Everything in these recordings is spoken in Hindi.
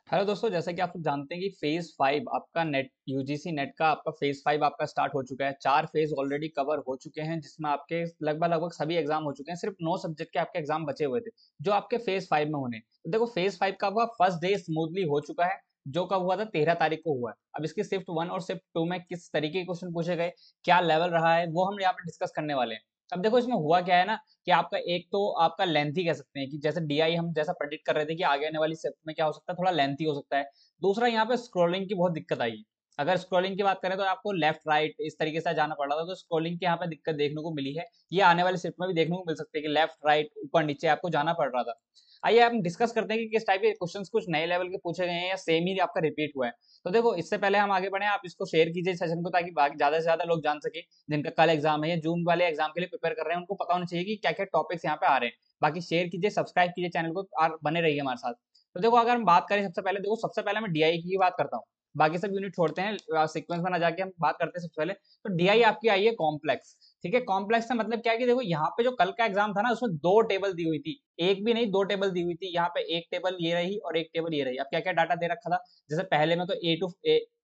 हेलो दोस्तों, जैसा कि आप सब जानते हैं कि फेज 5 आपका नेट यूजीसी नेट का आपका फेज 5 आपका स्टार्ट हो चुका है। 4 फेज ऑलरेडी कवर हो चुके हैं, जिसमें आपके लगभग लगभग सभी एग्जाम हो चुके हैं। सिर्फ 9 सब्जेक्ट के आपके एग्जाम बचे हुए थे, जो आपके फेज 5 में होने। तो देखो, फेज 5 का हुआ फर्स्ट डे स्मूथली हो चुका है, जो कब हुआ था 13 तारीख को हुआ है। अब इसके शिफ्ट 1 और शिफ्ट 2 में किस तरीके के क्वेश्चन पूछे गए, क्या लेवल रहा है, वो हम यहाँ पे डिस्कस करने वाले हैं। अब देखो, इसमें हुआ क्या है ना कि आपका एक तो आपका लेंथी कह सकते हैं कि जैसे डीआई हम जैसा प्रेडिक्ट कर रहे थे कि आगे आने वाली शिफ्ट में क्या हो सकता है, थोड़ा लेंथी हो सकता है। दूसरा, यहाँ पे स्क्रॉलिंग की बहुत दिक्कत आई है। अगर स्क्रॉलिंग की बात करें तो आपको लेफ्ट राइट इस तरीके से जाना पड़ रहा था, तो स्क्रॉलिंग की यहाँ पे दिक्कत देखने को मिली है। ये आने वाले शिफ्ट में भी देखने को मिल सकती है कि लेफ्ट राइट ऊपर नीचे आपको जाना पड़ रहा था। आइए हम डिस्कस करते हैं कि किस टाइप के क्वेश्चंस कुछ नए लेवल के पूछे गए हैं या सेम ही आपका रिपीट हुआ है। तो देखो, इससे पहले हम आगे बढ़े, आप इसको शेयर कीजिए सेशन को, ताकि बाकी ज्यादा से ज्यादा लोग जान सके जिनका कल एग्जाम है या जून वाले एग्जाम के लिए प्रिपेयर कर रहे हैं, उनको पता होना चाहिए कि क्या क्या टॉपिक्स यहाँ पे आ रहे हैं। बाकी शेयर कीजिए, सब्सक्राइब कीजिए चैनल को और बने रहिए हमारे साथ। तो देखो, अगर हम बात करें सबसे पहले मैं डीआई की बात करता हूँ। बाकी सब यूनिट छोड़ते हैं, सीक्वेंस में ना जाके हम बात करते हैं सबसे पहले। तो डीआई आपकी आई है कॉम्प्लेक्स। ठीक है, कॉम्प्लेक्स का मतलब क्या है कि देखो, यहाँ पे जो कल का एग्जाम था ना, उसमें दो टेबल दी हुई थी। एक भी नहीं, दो टेबल दी हुई थी। यहाँ पे एक टेबल ये रही और एक टेबल ये रही। अब क्या क्या डाटा दे रखा था, जैसे पहले में तो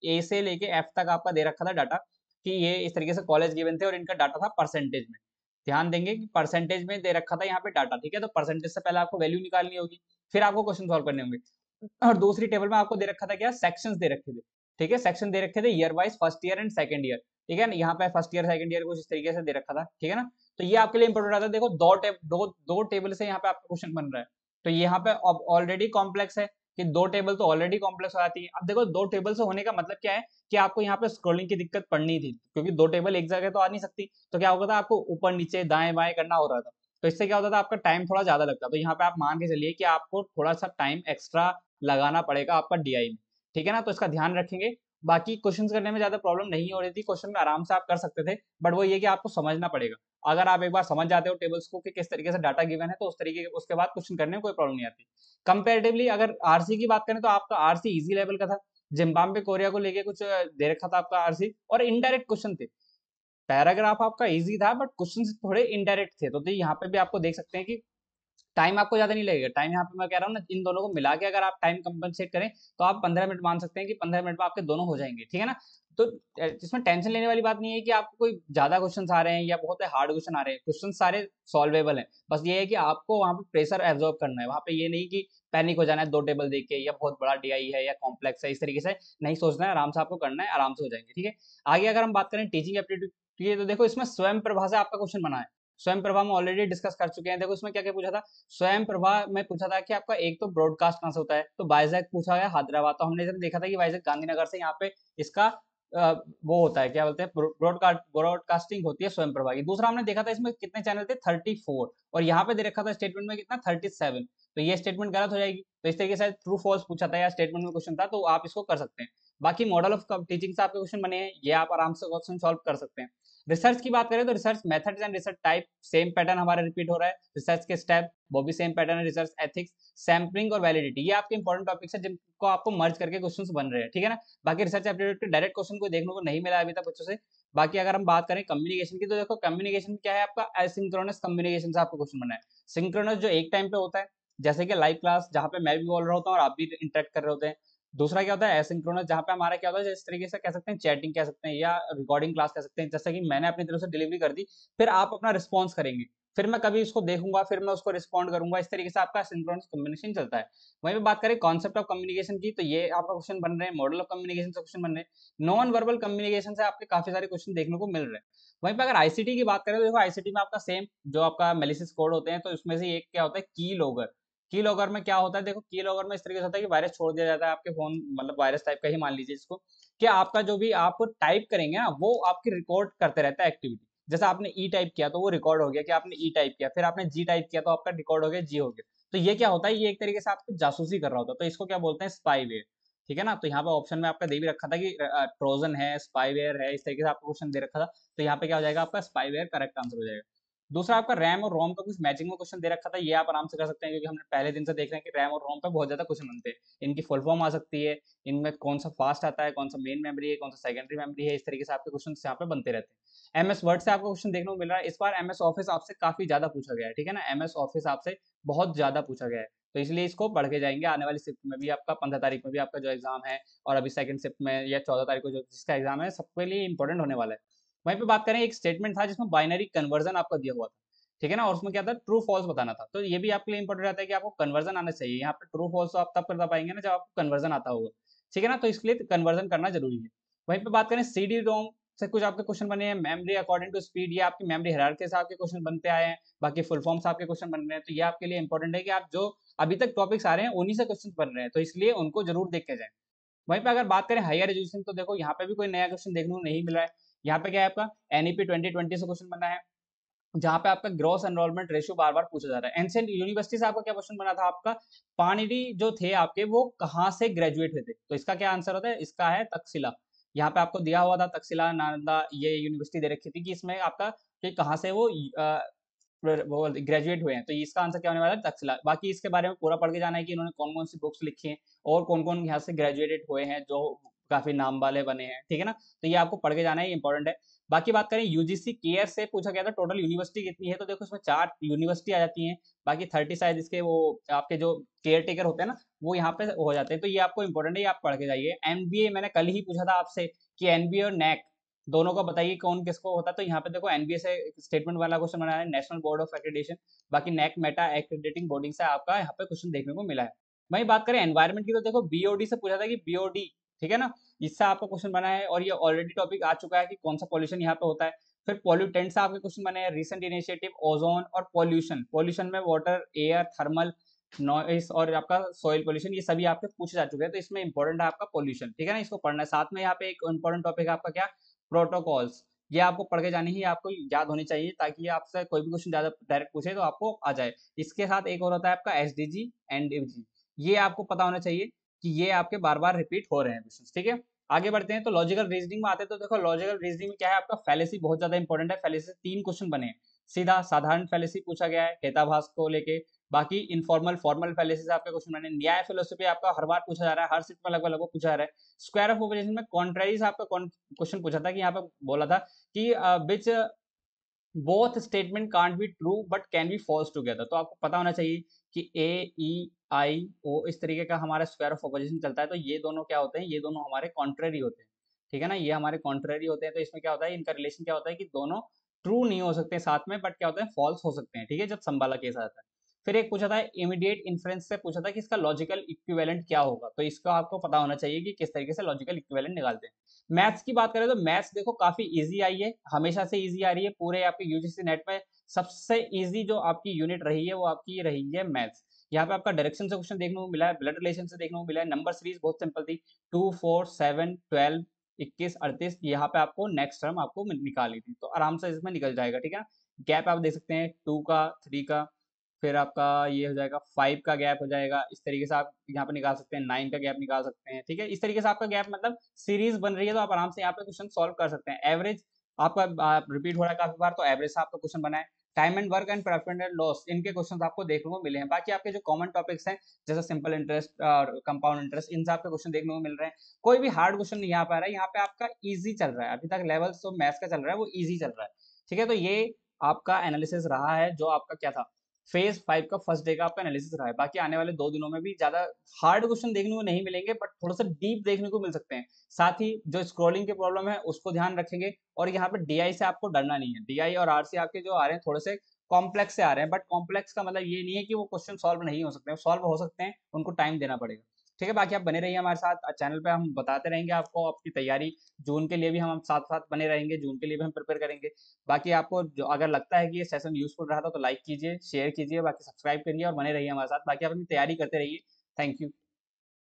ए से लेके एफ तक आपका दे रखा था डाटा, कि ये इस तरीके से कॉलेज गिवन थे और इनका डाटा था परसेंटेज में। ध्यान देंगे कि परसेंटेज में दे रखा था यहाँ पे डाटा। ठीक है, तो परसेंटेज से पहले आपको वैल्यू निकालनी होगी, फिर आपको क्वेश्चन सॉल्व करने होंगे। और दूसरी टेबल में आपको दे रखा था क्या, सेक्शंस दे रखे थे। ठीक है, सेक्शन दे रखे थे year wise, first year and second year. ठीक है ना, यहाँ पे फर्स्ट ईयर सेकंड ईयर कुछ इस तरीके से दे रखा था। ठीक है ना, तो ये आपके लिए इंपॉर्टेंट आता है। देखो, दो टेबल से यहाँ पे आपका क्वेश्चन बन रहा है। तो यहाँ पे ऑलरेडी कॉम्प्लेक्स है कि दो टेबल तो ऑलरेडी कॉम्प्लेक्स हो जाती है। अब देखो, दो टेबल से होने का मतलब क्या है कि आपको यहाँ पे स्क्रोलिंग की दिक्कत पड़नी थी, क्योंकि दो टेबल एक जगह तो आ नहीं सकती। तो क्या होगा था, आपको ऊपर नीचे दाएं बाएं करना हो रहा था। तो इससे क्या होता था, आपका टाइम थोड़ा ज्यादा लगता। तो यहाँ पे आप मान के चलिए कि आपको थोड़ा सा टाइम एक्स्ट्रा लगाना पड़ेगा आपका डीआई में। ठीक है ना, तो इसका ध्यान रखेंगे। बाकी क्वेश्चन करने में ज्यादा प्रॉब्लम नहीं हो रही थी, क्वेश्चन में आराम से आप कर सकते थे। बट वो ये कि आपको समझना पड़ेगा। अगर आप एक बार समझ जाते हो टेबल्स को कि किस तरीके से डाटा गिवन है, तो उस तरीके उसके बाद क्वेश्चन करने में कोई प्रॉब्लम नहीं आती। कंपेरेटिवली अगर आरसी की बात करें, तो आपका आरसी इजी लेवल का था। जिम्बाब्वे कोरिया को लेके कुछ दे रखा था आपका आरसी, और इनडायरेक्ट क्वेश्चन थे। पैराग्राफ आपका इजी था, बट क्वेश्चन थोड़े इनडायरेक्ट थे। तो यहाँ पे भी आपको देख सकते हैं कि टाइम आपको ज्यादा नहीं लगेगा। टाइम यहाँ पे मैं कह रहा हूँ ना, इन दोनों को मिला के अगर आप टाइम कंपनसेट करें, तो आप 15 मिनट मान सकते हैं कि 15 मिनट में आपके दोनों हो जाएंगे। ठीक है ना, तो इसमें टेंशन लेने वाली बात नहीं है कि आपको कोई ज्यादा क्वेश्चन आ रहे हैं या बहुत हार्ड क्वेश्चन आ रहे हैं। क्वेश्चन सारे सॉल्वेबल हैं। बस ये है कि आपको वहाँ पे प्रेशर एब्जॉर्ब करना है। वहाँ पे ये नहीं कि पैनिक हो जाना है दो टेबल देख के, या बहुत बड़ा डीआई है या कॉम्प्लेक्स है, इस तरीके से नहीं सोचना है। आराम से आपको करना है, आराम से हो जाएंगे। ठीक है, आगे अगर हम बात करें टीचिंग एप्टीट्यूड की, तो देखो, इसमें स्वयं प्रभा से आपका क्वेश्चन बना है। स्वयं प्रभा में ऑलरेडी डिस्कस कर चुके हैं। देखो, इसमें क्या क्या पूछा था। स्वयं प्रभा में पूछा था कि आपका एक तो ब्रॉडकास्ट कहाँ से होता है, तो वाइजैक पूछा गया, हैदराबाद। तो हमने जब देखा था कि वाइजैक गांधीनगर से यहाँ पे इसका वो होता है, क्या बोलते हैं, ब्रॉडकास्टिंग होती है स्वयं प्रभा की। दूसरा, हमने देखा था इसमें कितने चैनल थे, 34। और यहाँ पे दे रखा था स्टेटमेंट में कितना, 37। तो ये स्टेटमेंट गलत हो जाएगी। तो इस तरीके से ट्रू फॉल्स पूछा था या स्टेटमेंट में क्वेश्चन था, तो आप इसको कर सकते हैं। बाकी मॉडल ऑफ टीचिंग से आपके क्वेश्चन बने हैं, ये आप आराम से क्वेश्चन सॉल्व कर सकते हैं। रिसर्च की बात करें तो research methods and research type same pattern हमारा रिपीट हो रहा है। रिसर्च के स्टेप वो भी सेम पैटर्न है। रिसर्च एथिक्स, सैम्पलिंग और वैलिडिटी, ये आपके इंपॉर्टेंट टॉपिक्स है जिनको आपको मर्ज करके क्वेश्चंस बन रहे हैं। ठीक है ना, बाकी रिसर्च एप्टीट्यूड के डायरेक्ट क्वेश्चन को देखने को नहीं मिला अभी तक बच्चों से। बाकी अगर हम बात करें कम्युनिकेशन की, तो देखो, कम्युनिकेशन क्या है आपका, एसिंक्रोनस कम्युनिकेशन से आपको क्वेश्चन बना है। सिंक्रोनस जो एक टाइम पे होता है, जैसे कि लाइव क्लास, जहाँ पे मैं भी बोल रहा होता हूँ और आप भी इंटरेक्ट कर रहे होते हैं। दूसरा क्या होता है, एसिंक्रोनस, जहाँ पे हमारा क्या होता है, इस तरीके से कह सकते हैं, चैटिंग कह सकते हैं या रिकॉर्डिंग क्लास कह सकते हैं। जैसे कि मैंने अपनी तरफ से डिलीवरी कर दी, फिर आप अपना रिस्पॉन्स करेंगे, फिर मैं कभी इसको देखूंगा, फिर मैं उसको रिस्पॉन्ड करूंगा। इस तरीके से आपका सिंक्रोनस कम्युनिकेशन चलता है। वहीं पे बात करें कॉन्सेप्ट ऑफ कम्युनिकेशन की, तो ये आपका क्वेश्चन बन रहे हैं। मॉडल ऑफ कम्युनिकेशन से क्वेश्चन बन रहे हैं। नॉन वर्बल कम्युनिकेशन से आपके काफी सारे क्वेश्चन देखने को मिल रहे हैं। वहीं पे अगर आईसीटी की बात करें, तो देखो, आईसीटी में आपका सेम जो आपका मेलिसिस कोड होते हैं, तो उसमें से एक क्या होता है, की लॉगर। की लॉगर में क्या होता है, देखो, की लॉगर में इस तरीके से होता है कि वायरस छोड़ दिया जाता है आपके फोन, मतलब वायरस टाइप का ही मान लीजिए इसको, कि आपका जो भी आप टाइप करेंगे ना, वो आपकी रिकॉर्ड करते रहता है एक्टिविटी। जैसे आपने ई टाइप किया तो वो रिकॉर्ड हो गया कि आपने ई टाइप किया, फिर आपने जी टाइप किया तो आपका रिकॉर्ड हो गया, जी हो गया। तो ये क्या होता है, ये एक तरीके से आपको जासूसी कर रहा होता है। तो इसको क्या बोलते हैं, स्पाईवेयर। ठीक है ना, तो यहाँ पे ऑप्शन में आपका दे भी रखा था कि ट्रोजन है, स्पाईवेयर है, इस तरीके से आपको क्वेश्चन दे रखा था। तो यहाँ पे क्या हो जाएगा, आपका स्पाईवेयर करेक्ट आंसर हो जाएगा। दूसरा, आपका रैम और रोम का कुछ मैचिंग में क्वेश्चन दे रखा था, ये आप आराम से कर सकते हैं, क्योंकि हमने पहले दिन से देख रहे हैं कि रैम और रोम पे बहुत ज्यादा क्वेश्चन बनते हैं। इनकी फुल फॉर्म आ सकती है, इनमें कौन सा फास्ट आता है, कौन सा मेन मेमोरी है, कौन सा सेकेंडरी मेमोरी है, इस तरीके से आपके क्वेश्चन यहाँ पे बनते रहते हैं। एमएस वर्ड से आपको क्वेश्चन देखने को मिल रहा है। इस बार एमएस ऑफिस आपसे काफी ज्यादा पूछा गया है। ठीक है ना, एमएस ऑफिस आपसे बहुत ज्यादा पूछा गया है। तो इसलिए इसको पढ़ के जाएंगे। आने वाली शिफ्ट में भी आपका 15 तारीख में भी आपका जो एग्जाम है, और अभी सेकंड शिफ्ट में या 14 तारीख को जो जिसका एग्जाम है, सबके लिए इंपॉर्टेंट होने वाला है। वहीं पे बात करें, एक स्टेटमेंट था जिसमें बाइनरी कन्वर्जन आपका दिया हुआ था, ठीक है ना, और उसमें क्या था, ट्रू फॉल्स बताना था। तो ये भी आपके लिए इंपॉर्टेंट रहता है कि आपको कन्वर्जन आना चाहिए। यहाँ पे ट्रू फॉल्स तो आप तब कर पाएंगे ना जब आपको कन्वर्जन आता होगा, ठीक है ना, तो इसके लिए कन्वर्जन करना जरूरी है। वहीं पे बात करें सीडी रोम से कुछ आपके क्वेश्चन बने हैं, मेमोरी अकॉर्डिंग टू स्पीड, ये आपकी मेमोरी हायरार्की से आपके क्वेश्चन बनते आए हैं, बाकी फुल फॉर्म से आपके क्वेश्चन बन रहे हैं। तो ये आपके लिए इंपॉर्टेंट है कि आप जो अभी तक टॉपिक्स आ रहे हैं उन्हीं से क्वेश्चन बन रहे हैं, तो इसलिए उनको जरूर देख के जाएं। वहीं पे अगर बात करें हायर एजुकेशन, तो देखो यहाँ पे भी कोई नया क्वेश्चन देखने को नहीं मिल रहा है। यहाँ पे क्या है, आपका एनईपी 2020 से क्वेश्चन बना है, जहाँ पे आपका ग्रॉस एनरोलमेंट रेशियो बार बार पूछा जा रहा है। एंशिएंट यूनिवर्सिटी से आपका क्या क्वेश्चन बना था, आपका पाणिनि जो थे आपके, वो कहाँ से ग्रेजुएट हुए थे, तो इसका क्या आंसर होता है, इसका है तक्षशिला। यहाँ पे आपको दिया हुआ था तक्षशिला नालंदा, ये यूनिवर्सिटी दे रखी थी कि इसमें आपका कि कहाँ से वो ग्रेजुएट हुए हैं, तो इसका आंसर क्या होने वाला है, तक्षशिला। बाकी इसके बारे में पूरा पढ़ के जाना है कि इन्होंने कौन कौन सी बुक्स लिखी हैं और कौन कौन यहाँ से ग्रेजुएटेड हुए हैं जो काफी नाम वाले बने हैं, ठीक है ना, तो ये आपको पढ़ के जाना है, इंपॉर्टेंट है। बाकी बात करें यूजीसी केयर से पूछा गया था टोटल यूनिवर्सिटी कितनी है, तो देखो इसमें 4 यूनिवर्सिटी आ जाती हैं, बाकी 30 शायद इसके वो आपके जो केयर टेकर होते हैं ना, वो यहाँ पे हो जाते हैं। तो ये आपको इंपॉर्टेंट है, ये आप पढ़ के जाइए। एनबीए मैंने कल ही पूछा था आपसे कि एनबीए और नैक दोनों को बताइए कौन किसको होता है, तो यहाँ पे देखो एनबीए से स्टेटमेंट वाला क्वेश्चन बना है, नेशनल बोर्ड ऑफ एक्रेडिटेशन। बाकी नैक मेटा एक्रेडिटिंग बॉडी से आपका यहाँ पे क्वेश्चन देखने को मिला है। वहीं बात करें एनवायरमेंट की, तो देखो बीओडी से पूछा था कि बीओडी, ठीक है ना, इससे आपका क्वेश्चन बना है, और ये ऑलरेडी टॉपिक आ चुका है कि कौन सा पॉल्यूशन यहाँ पे होता है। फिर पॉल्यूटेंट से आपके क्वेश्चन बने हैं, रिसेंट इनिशिएटिव, ओजोन और पॉल्यूशन। पॉल्यूशन में वाटर, एयर, थर्मल, नॉइस और आपका सॉइल पॉल्यूशन, ये सभी आपके पूछे जा चुके हैं, तो इसमें इंपॉर्टेंट है आपका पॉल्यूशन, ठीक है ना, इसको पढ़ना है। साथ में यहाँ पे एक इंपॉर्टेंट टॉपिक है आपका क्या, प्रोटोकॉल्स। ये आपको पढ़ के जाने ही आपको याद होनी चाहिए, ताकि आपसे कोई भी क्वेश्चन ज्यादा डायरेक्ट पूछे तो आपको आ जाए। इसके साथ एक और होता है आपका एसडीजी एंड एमजी, ये आपको पता होना चाहिए कि ये आपके बार बार रिपीट हो रहे हैं क्वेश्चन, ठीक है। आगे बढ़ते हैं, तो लॉजिकल रीजनिंग में आते हैं, तो देखो लॉजिकल रीजनिंग में क्या है, आपका फैलेसी बहुत ज्यादा इंपॉर्टेंट है। फैलेसी से 3 क्वेश्चन बने हैं, सीधा साधारण फैलेसी पूछा गया है हेताभास को लेके, बाकी इनफॉर्मल फॉर्मल फैलेसी से आपके क्वेश्चन बने। न्याय फिलोसफी आपका हर बार पूछा जा रहा है, हर सीट में लगभग लगभग पूछा जा रहा है। स्क्वायर ऑफ पॉपुलेशन में कॉन्ट्रेरी से आपका क्वेश्चन पूछा था कि यहाँ पे बोला था कि which both statement can't be true but can be false together, तो आपको पता होना चाहिए कि ए ई आई ओ इस तरीके का हमारा स्क्वायर ऑफ ऑपोजिशन चलता है, तो ये दोनों क्या होते हैं, ये दोनों हमारे कॉन्ट्रेरी होते हैं, ठीक है ना, ये हमारे कॉन्ट्रेरी होते हैं। तो इसमें क्या होता है, इनका रिलेशन क्या होता है कि दोनों ट्रू नहीं हो सकते साथ में, बट क्या होते हैं, फॉल्स हो सकते हैं, ठीक है, जब संभाला केस आता है। फिर एक पूछा था इमीडिएट इन्फ्रेंस से पूछा था कि इसका लॉजिकल इक्विवेलेंट क्या होगा, तो इसका आपको पता होना चाहिए कि किस तरीके से लॉजिकल इक्विवेलेंट निकालते हैं। मैथ्स की बात करें तो मैथ्स देखो काफी इजी आई है, हमेशा से इजी आ रही है, पूरे आपके यूजीसी नेट में सबसे इजी जो आपकी यूनिट रही है वो आपकी रही है मैथ्स। यहाँ पे आपका डायरेक्शन से क्वेश्चन देखने को मिला है, ब्लड रिलेशन से देखने को मिला है, नंबर सीरीज बहुत सिंपल थी, 2 4 7 12 21 38, यहाँ पे आपको नेक्स्ट टर्म आपको निकाली थी, तो आराम से इसमें निकल जाएगा, ठीक है। गैप आप देख सकते हैं 2 का, 3 का, फिर आपका ये हो जाएगा 5 का गैप हो जाएगा, इस तरीके से आप यहाँ पे निकाल सकते हैं, 9 का गैप निकाल सकते हैं, ठीक है, इस तरीके से आपका गैप मतलब सीरीज बन रही है, तो आप आराम से यहाँ पे क्वेश्चन सॉल्व कर सकते हैं। एवरेज आपका रिपीट हो रहा है काफी बार, तो एवरेज से आपका क्वेश्चन बना है। Time and work and profit and loss, इनके क्वेश्चन आपको देखने को मिले हैं। बाकी आपके जो कॉमन टॉपिक्स हैं जैसे सिंपल इंटरेस्ट और कंपाउंड इंटरेस्ट, इन आपके क्वेश्चन देखने को मिल रहे हैं। कोई भी हार्ड क्वेश्चन नहीं आ पा रहा है, यहाँ पे आपका इजी चल रहा है, अभी तक लेवल जो मैथ्स का चल रहा है वो इजी चल रहा है, ठीक है। तो ये आपका एनालिसिस रहा है, जो आपका क्या था, फेज 5 का फर्स्ट डे का आपका एनालिसिस रहा है। बाकी आने वाले 2 दिनों में भी ज्यादा हार्ड क्वेश्चन देखने को नहीं मिलेंगे, बट थोड़ा सा डीप देखने को मिल सकते हैं। साथ ही जो स्क्रॉलिंग की प्रॉब्लम है उसको ध्यान रखेंगे, और यहाँ पे डीआई से आपको डरना नहीं है। डीआई और आरसी आपके जो आ रहे हैं थोड़े से कॉम्प्लेक्स से आ रहे हैं, बट कॉम्प्लेक्स का मतलब ये नहीं है कि वो क्वेश्चन सॉल्व नहीं हो सकते, सॉल्व हो सकते हैं, उनको टाइम देना पड़ेगा, ठीक है। बाकी आप बने रहिए हमारे साथ चैनल पे, हम बताते रहेंगे आपको आपकी तैयारी। जून के लिए भी हम साथ साथ बने रहेंगे, जून के लिए भी हम प्रिपेयर करेंगे। बाकी आपको जो अगर लगता है कि ये सेशन यूजफुल रहा था तो लाइक कीजिए, शेयर कीजिए, बाकी सब्सक्राइब करिए और बने रहिए हमारे साथ। बाकी आप अपनी तैयारी करते रहिए। Thank you.